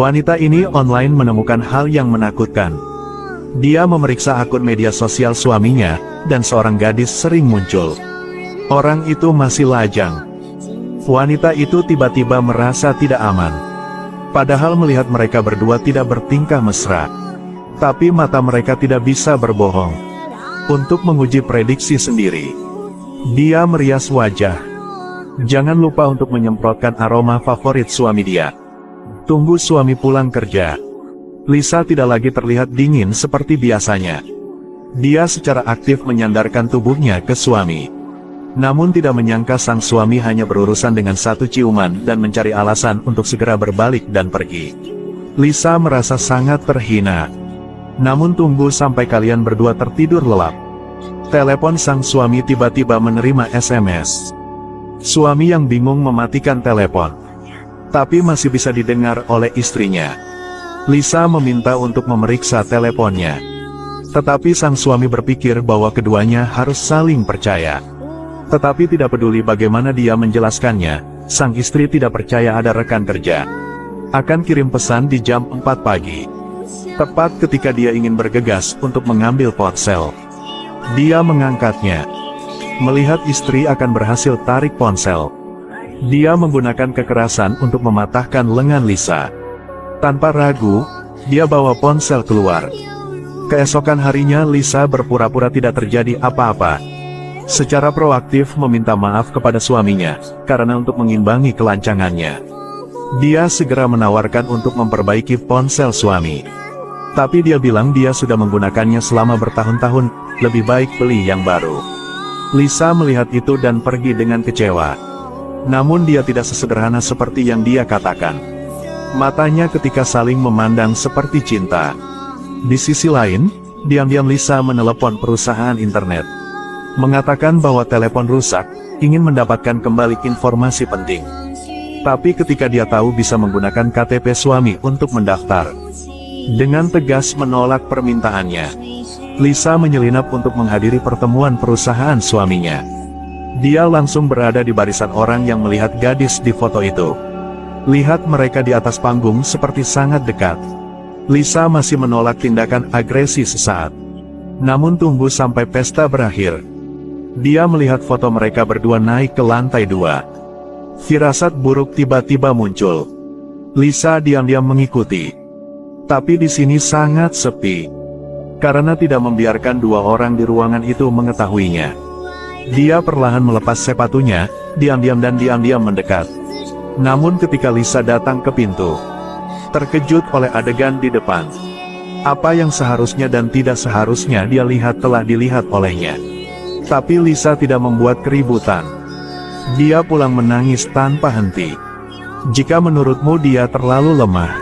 Wanita ini online menemukan hal yang menakutkan. Dia memeriksa akun media sosial suaminya, dan seorang gadis sering muncul. Orang itu masih lajang. Wanita itu tiba-tiba merasa tidak aman. Padahal melihat mereka berdua tidak bertingkah mesra. Tapi mata mereka tidak bisa berbohong. Untuk menguji prediksi sendiri, dia merias wajah. Jangan lupa untuk menyemprotkan aroma favorit suami dia. Tunggu suami pulang kerja. Lisa tidak lagi terlihat dingin seperti biasanya. Dia secara aktif menyandarkan tubuhnya ke suami. Namun tidak menyangka sang suami hanya berurusan dengan satu ciuman dan mencari alasan untuk segera berbalik dan pergi. Lisa merasa sangat terhina. Namun tunggu sampai kalian berdua tertidur lelap. Telepon sang suami tiba-tiba menerima SMS. Suami yang bingung mematikan telepon. Tapi masih bisa didengar oleh istrinya. Lisa meminta untuk memeriksa teleponnya. Tetapi sang suami berpikir bahwa keduanya harus saling percaya. Tetapi tidak peduli bagaimana dia menjelaskannya, sang istri tidak percaya ada rekan kerja akan kirim pesan di jam 4 pagi. Tepat ketika dia ingin bergegas untuk mengambil ponsel. Dia mengangkatnya. Melihat istri akan berhasil tarik ponsel, dia menggunakan kekerasan untuk mematahkan lengan Lisa. Tanpa ragu, dia bawa ponsel keluar. Keesokan harinya Lisa berpura-pura tidak terjadi apa-apa. Secara proaktif meminta maaf kepada suaminya, karena untuk mengimbangi kelancangannya. Dia segera menawarkan untuk memperbaiki ponsel suami. Tapi dia bilang dia sudah menggunakannya selama bertahun-tahun, lebih baik beli yang baru. Lisa melihat itu dan pergi dengan kecewa. Namun dia tidak sesederhana seperti yang dia katakan. Matanya ketika saling memandang seperti cinta. Di sisi lain, diam-diam Lisa menelepon perusahaan internet. Mengatakan bahwa telepon rusak, ingin mendapatkan kembali informasi penting. Tapi ketika dia tahu bisa menggunakan KTP suami untuk mendaftar, dengan tegas menolak permintaannya. Lisa menyelinap untuk menghadiri pertemuan perusahaan suaminya. Dia langsung berada di barisan orang yang melihat gadis di foto itu. Lihat mereka di atas panggung seperti sangat dekat. Lisa masih menolak tindakan agresi sesaat. Namun tunggu sampai pesta berakhir. Dia melihat foto mereka berdua naik ke lantai 2. Firasat buruk tiba-tiba muncul. Lisa diam-diam mengikuti. Tapi di sini sangat sepi. Karena tidak membiarkan dua orang di ruangan itu mengetahuinya. Dia perlahan melepas sepatunya, diam-diam dan diam-diam mendekat. Namun ketika Lisa datang ke pintu, terkejut oleh adegan di depan. Apa yang seharusnya dan tidak seharusnya dia lihat telah dilihat olehnya. Tapi Lisa tidak membuat keributan. Dia pulang menangis tanpa henti. Jika menurutmu dia terlalu lemah,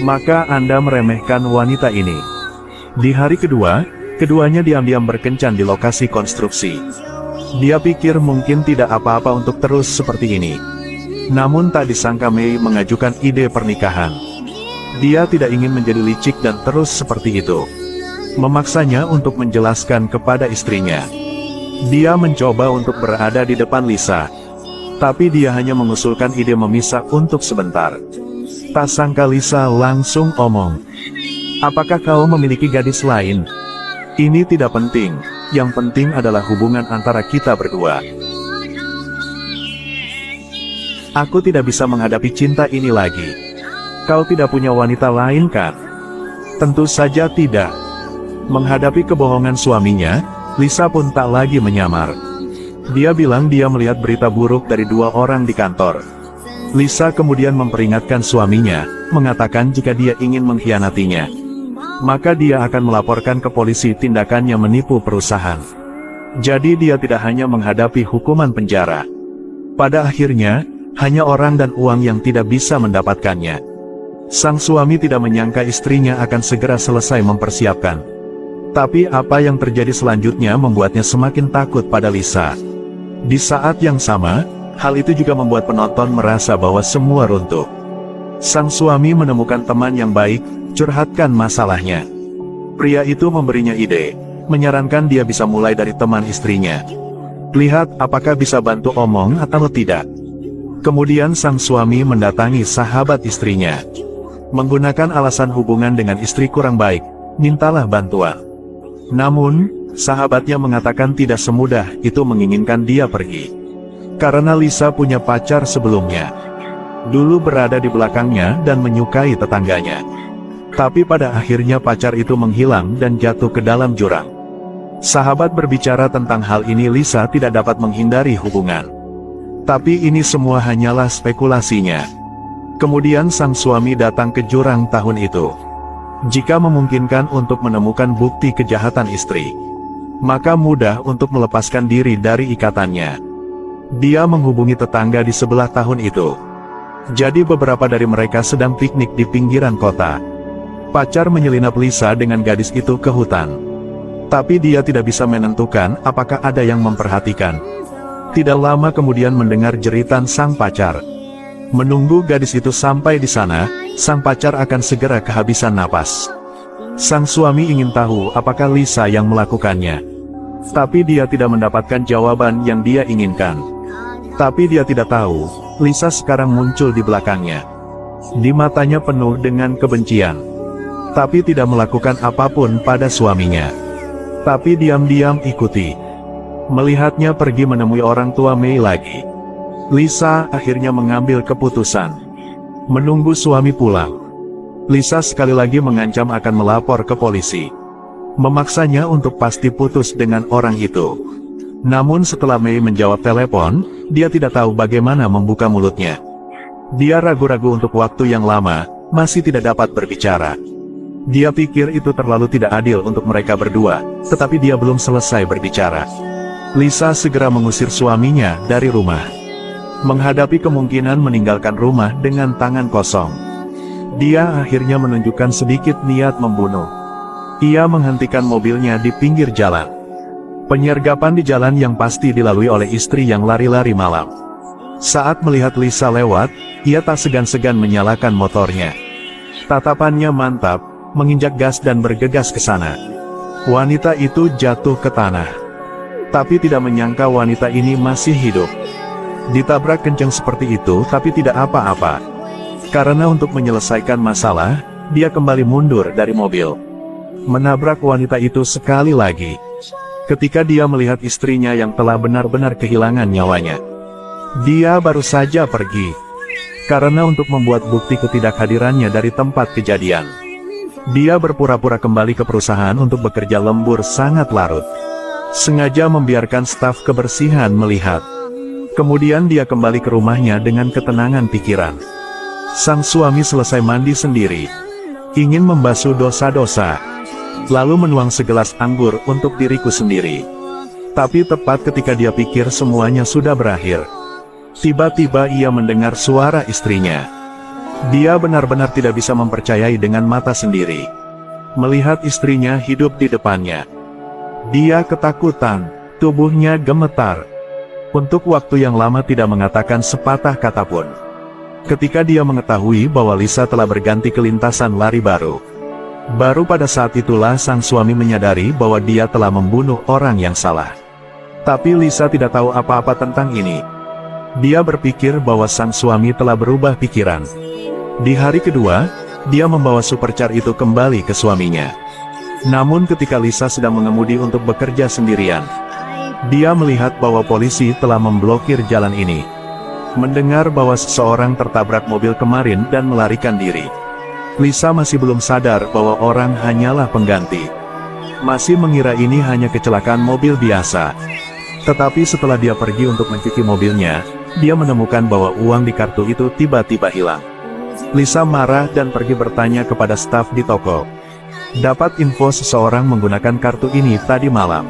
maka Anda meremehkan wanita ini. Di hari kedua, keduanya diam-diam berkencan di lokasi konstruksi. Dia pikir mungkin tidak apa-apa untuk terus seperti ini. Namun tak disangka Mei mengajukan ide pernikahan. Dia tidak ingin menjadi licik dan terus seperti itu. Memaksanya untuk menjelaskan kepada istrinya. Dia mencoba untuk berada di depan Lisa. Tapi dia hanya mengusulkan ide memisah untuk sebentar. Tak sangka Lisa langsung omong. Apakah kau memiliki gadis lain? Ini tidak penting. Yang penting adalah hubungan antara kita berdua. Aku tidak bisa menghadapi cinta ini lagi. Kau tidak punya wanita lain kan? Tentu saja tidak. Menghadapi kebohongan suaminya, Lisa pun tak lagi menyamar. Dia bilang dia melihat berita buruk dari dua orang di kantor. Lisa kemudian memperingatkan suaminya, mengatakan jika dia ingin mengkhianatinya, maka dia akan melaporkan ke polisi tindakannya menipu perusahaan. Jadi dia tidak hanya menghadapi hukuman penjara. Pada akhirnya, hanya orang dan uang yang tidak bisa mendapatkannya. Sang suami tidak menyangka istrinya akan segera selesai mempersiapkan. Tapi apa yang terjadi selanjutnya membuatnya semakin takut pada Lisa. Di saat yang sama, hal itu juga membuat penonton merasa bahwa semua runtuh. Sang suami menemukan teman yang baik, curhatkan masalahnya. Pria itu memberinya ide, menyarankan dia bisa mulai dari teman istrinya. Lihat apakah bisa bantu omong atau tidak. Kemudian sang suami mendatangi sahabat istrinya. Menggunakan alasan hubungan dengan istri kurang baik, mintalah bantuan. Namun, sahabatnya mengatakan tidak semudah itu menginginkan dia pergi. Karena Lisa punya pacar sebelumnya. Dulu berada di belakangnya dan menyukai tetangganya. Tapi pada akhirnya pacar itu menghilang dan jatuh ke dalam jurang. Sahabat berbicara tentang hal ini, Lisa tidak dapat menghindari hubungan. Tapi ini semua hanyalah spekulasinya. Kemudian sang suami datang ke jurang tahun itu. Jika memungkinkan untuk menemukan bukti kejahatan istri, maka mudah untuk melepaskan diri dari ikatannya. Dia menghubungi tetangga di sebelah tahun itu. Jadi beberapa dari mereka sedang piknik di pinggiran kota. Pacar menyelinap Lisa dengan gadis itu ke hutan. Tapi dia tidak bisa menentukan apakah ada yang memperhatikan. Tidak lama kemudian mendengar jeritan sang pacar. Menunggu gadis itu sampai di sana, sang pacar akan segera kehabisan napas. Sang suami ingin tahu apakah Lisa yang melakukannya. Tapi dia tidak mendapatkan jawaban yang dia inginkan. Tapi dia tidak tahu, Lisa sekarang muncul di belakangnya. Di matanya penuh dengan kebencian. Tapi tidak melakukan apapun pada suaminya. Tapi diam-diam ikuti. Melihatnya pergi menemui orang tua Mei lagi. Lisa akhirnya mengambil keputusan. Menunggu suami pulang. Lisa sekali lagi mengancam akan melapor ke polisi. Memaksanya untuk pasti putus dengan orang itu. Namun setelah Mei menjawab telepon, dia tidak tahu bagaimana membuka mulutnya. Dia ragu-ragu untuk waktu yang lama, masih tidak dapat berbicara. Dia pikir itu terlalu tidak adil untuk mereka berdua, tetapi dia belum selesai berbicara. Lisa segera mengusir suaminya dari rumah. Menghadapi kemungkinan meninggalkan rumah dengan tangan kosong, dia akhirnya menunjukkan sedikit niat membunuh. Ia menghentikan mobilnya di pinggir jalan. Penyergapan di jalan yang pasti dilalui oleh istri yang lari-lari malam. Saat melihat Lisa lewat, ia tak segan-segan menyalakan motornya. Tatapannya mantap, menginjak gas dan bergegas ke sana. Wanita itu jatuh ke tanah. Tapi tidak menyangka wanita ini masih hidup. Ditabrak kencang seperti itu tapi tidak apa-apa. Karena untuk menyelesaikan masalah, dia kembali mundur dari mobil. Menabrak wanita itu sekali lagi. Ketika dia melihat istrinya yang telah benar-benar kehilangan nyawanya. Dia baru saja pergi. Karena untuk membuat bukti ketidakhadirannya dari tempat kejadian. Dia berpura-pura kembali ke perusahaan untuk bekerja lembur sangat larut. Sengaja membiarkan staf kebersihan melihat. Kemudian dia kembali ke rumahnya dengan ketenangan pikiran. Sang suami selesai mandi sendiri. Ingin membasuh dosa-dosa. Lalu menuang segelas anggur untuk diriku sendiri. Tapi tepat ketika dia pikir semuanya sudah berakhir. Tiba-tiba ia mendengar suara istrinya. Dia benar-benar tidak bisa mempercayai dengan mata sendiri. Melihat istrinya hidup di depannya. Dia ketakutan, tubuhnya gemetar. Untuk waktu yang lama tidak mengatakan sepatah kata pun. Ketika dia mengetahui bahwa Lisa telah berganti ke lintasan lari baru. Baru pada saat itulah sang suami menyadari bahwa dia telah membunuh orang yang salah. Tapi Lisa tidak tahu apa-apa tentang ini. Dia berpikir bahwa sang suami telah berubah pikiran. Di hari kedua, dia membawa supercar itu kembali ke suaminya. Namun ketika Lisa sedang mengemudi untuk bekerja sendirian, dia melihat bahwa polisi telah memblokir jalan ini. Mendengar bahwa seseorang tertabrak mobil kemarin dan melarikan diri. Lisa masih belum sadar bahwa orang hanyalah pengganti. Masih mengira ini hanya kecelakaan mobil biasa. Tetapi setelah dia pergi untuk mencuci mobilnya, dia menemukan bahwa uang di kartu itu tiba-tiba hilang. Lisa marah dan pergi bertanya kepada staf di toko. Dapat info seseorang menggunakan kartu ini tadi malam.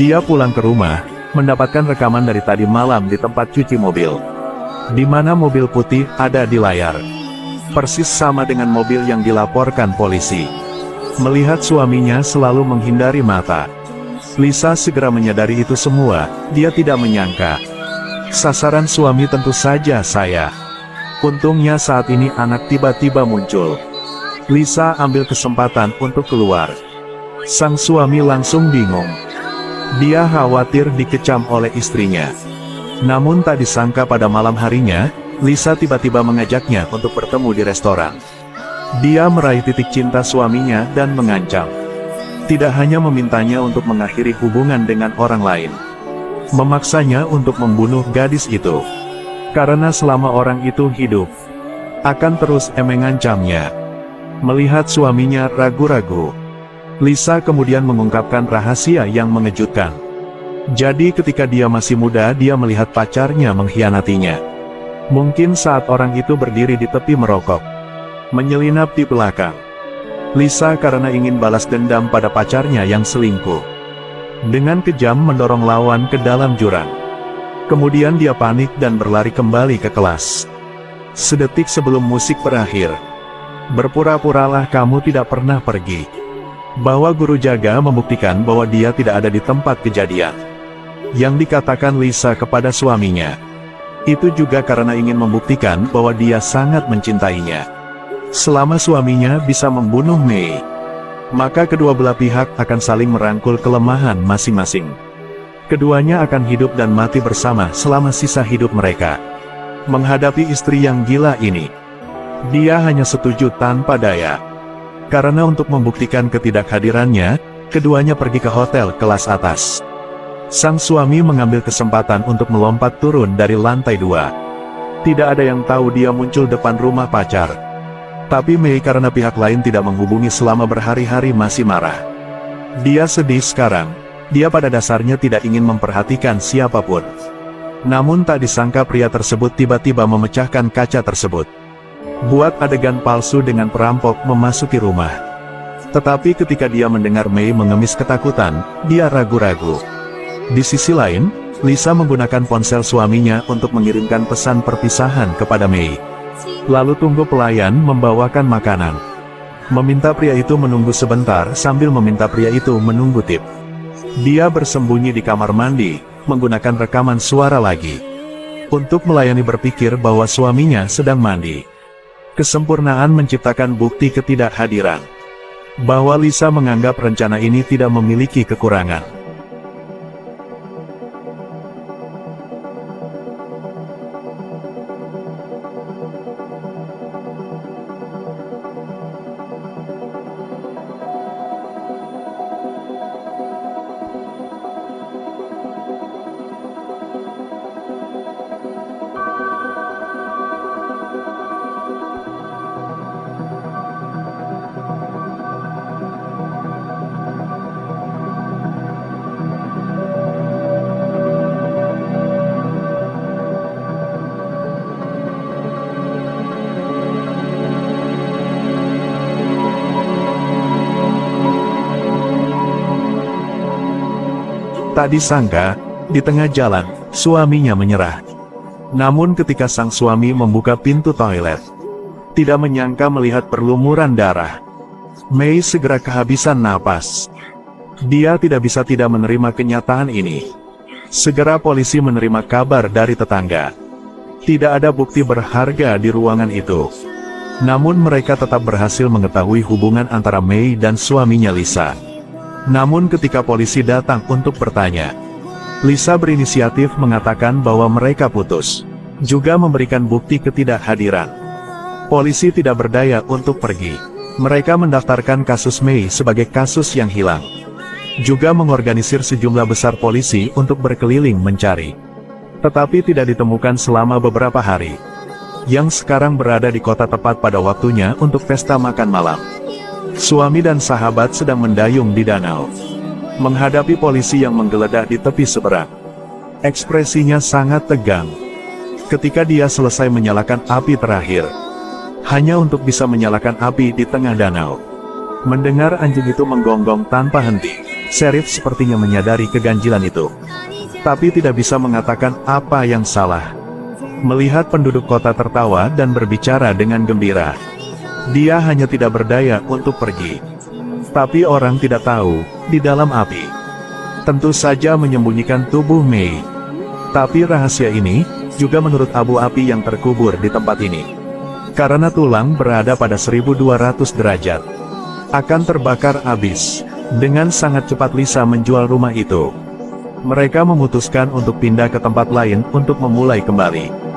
Dia pulang ke rumah, mendapatkan rekaman dari tadi malam di tempat cuci mobil. Di mana mobil putih ada di layar. Persis sama dengan mobil yang dilaporkan polisi. Melihat suaminya selalu menghindari mata. Lisa segera menyadari itu semua, dia tidak menyangka. Sasaran suami tentu saja saya. Untungnya saat ini anak tiba-tiba muncul. Lisa ambil kesempatan untuk keluar. Sang suami langsung bingung. Dia khawatir dikecam oleh istrinya. Namun tak disangka pada malam harinya, Lisa tiba-tiba mengajaknya untuk bertemu di restoran. Dia meraih titik cinta suaminya dan mengancam. Tidak hanya memintanya untuk mengakhiri hubungan dengan orang lain, memaksanya untuk membunuh gadis itu. Karena selama orang itu hidup, akan terus mengancamnya. Melihat suaminya ragu-ragu, Lisa kemudian mengungkapkan rahasia yang mengejutkan. Jadi ketika dia masih muda dia melihat pacarnya mengkhianatinya. Mungkin saat orang itu berdiri di tepi merokok, menyelinap di belakang. Lisa karena ingin balas dendam pada pacarnya yang selingkuh, dengan kejam mendorong lawan ke dalam jurang. Kemudian dia panik dan berlari kembali ke kelas. Sedetik sebelum musik berakhir, "Berpura-puralah kamu tidak pernah pergi." Bahwa guru jaga membuktikan bahwa dia tidak ada di tempat kejadian. Yang dikatakan Lisa kepada suaminya, itu juga karena ingin membuktikan bahwa dia sangat mencintainya. Selama suaminya bisa membunuh Mei, maka kedua belah pihak akan saling merangkul kelemahan masing-masing. Keduanya akan hidup dan mati bersama selama sisa hidup mereka. Menghadapi istri yang gila ini, dia hanya setuju tanpa daya. Karena untuk membuktikan ketidakhadirannya, keduanya pergi ke hotel kelas atas. Sang suami mengambil kesempatan untuk melompat turun dari lantai 2. Tidak ada yang tahu dia muncul depan rumah pacar. Tapi Mei karena pihak lain tidak menghubungi selama berhari-hari masih marah. Dia sedih sekarang. Dia pada dasarnya tidak ingin memperhatikan siapapun. Namun tak disangka pria tersebut tiba-tiba memecahkan kaca tersebut. Buat adegan palsu dengan perampok memasuki rumah. Tetapi ketika dia mendengar Mei mengemis ketakutan, dia ragu-ragu. Di sisi lain, Lisa menggunakan ponsel suaminya untuk mengirimkan pesan perpisahan kepada Mei. Lalu tunggu pelayan membawakan makanan. Meminta pria itu menunggu sebentar sambil meminta pria itu menunggu tip. Dia bersembunyi di kamar mandi, menggunakan rekaman suara lagi. Untuk melayani berpikir bahwa suaminya sedang mandi. Kesempurnaan menciptakan bukti ketidakhadiran. Bahwa Lisa menganggap rencana ini tidak memiliki kekurangan. Tak disangka, di tengah jalan, suaminya menyerah. Namun ketika sang suami membuka pintu toilet, tidak menyangka melihat perlumuran darah. Mei segera kehabisan napas. Dia tidak bisa tidak menerima kenyataan ini. Segera polisi menerima kabar dari tetangga. Tidak ada bukti berharga di ruangan itu. Namun mereka tetap berhasil mengetahui hubungan antara Mei dan suaminya Lisa. Namun ketika polisi datang untuk bertanya, Lisa berinisiatif mengatakan bahwa mereka putus. Juga memberikan bukti ketidakhadiran. Polisi tidak berdaya untuk pergi. Mereka mendaftarkan kasus Mei sebagai kasus yang hilang. Juga mengorganisir sejumlah besar polisi untuk berkeliling mencari. Tetapi tidak ditemukan selama beberapa hari. Yang sekarang berada di kota tepat pada waktunya untuk pesta makan malam. Suami dan sahabat sedang mendayung di danau. Menghadapi polisi yang menggeledah di tepi seberang. Ekspresinya sangat tegang. Ketika dia selesai menyalakan api terakhir. Hanya untuk bisa menyalakan api di tengah danau. Mendengar anjing itu menggonggong tanpa henti. Sheriff sepertinya menyadari keganjilan itu. Tapi tidak bisa mengatakan apa yang salah. Melihat penduduk kota tertawa dan berbicara dengan gembira. Dia hanya tidak berdaya untuk pergi. Tapi orang tidak tahu, di dalam api tentu saja menyembunyikan tubuh Mei. Tapi rahasia ini, juga menurut abu api yang terkubur di tempat ini. Karena tulang berada pada 1200 derajat. Akan terbakar habis. Dengan sangat cepat Lisa menjual rumah itu. Mereka memutuskan untuk pindah ke tempat lain untuk memulai kembali.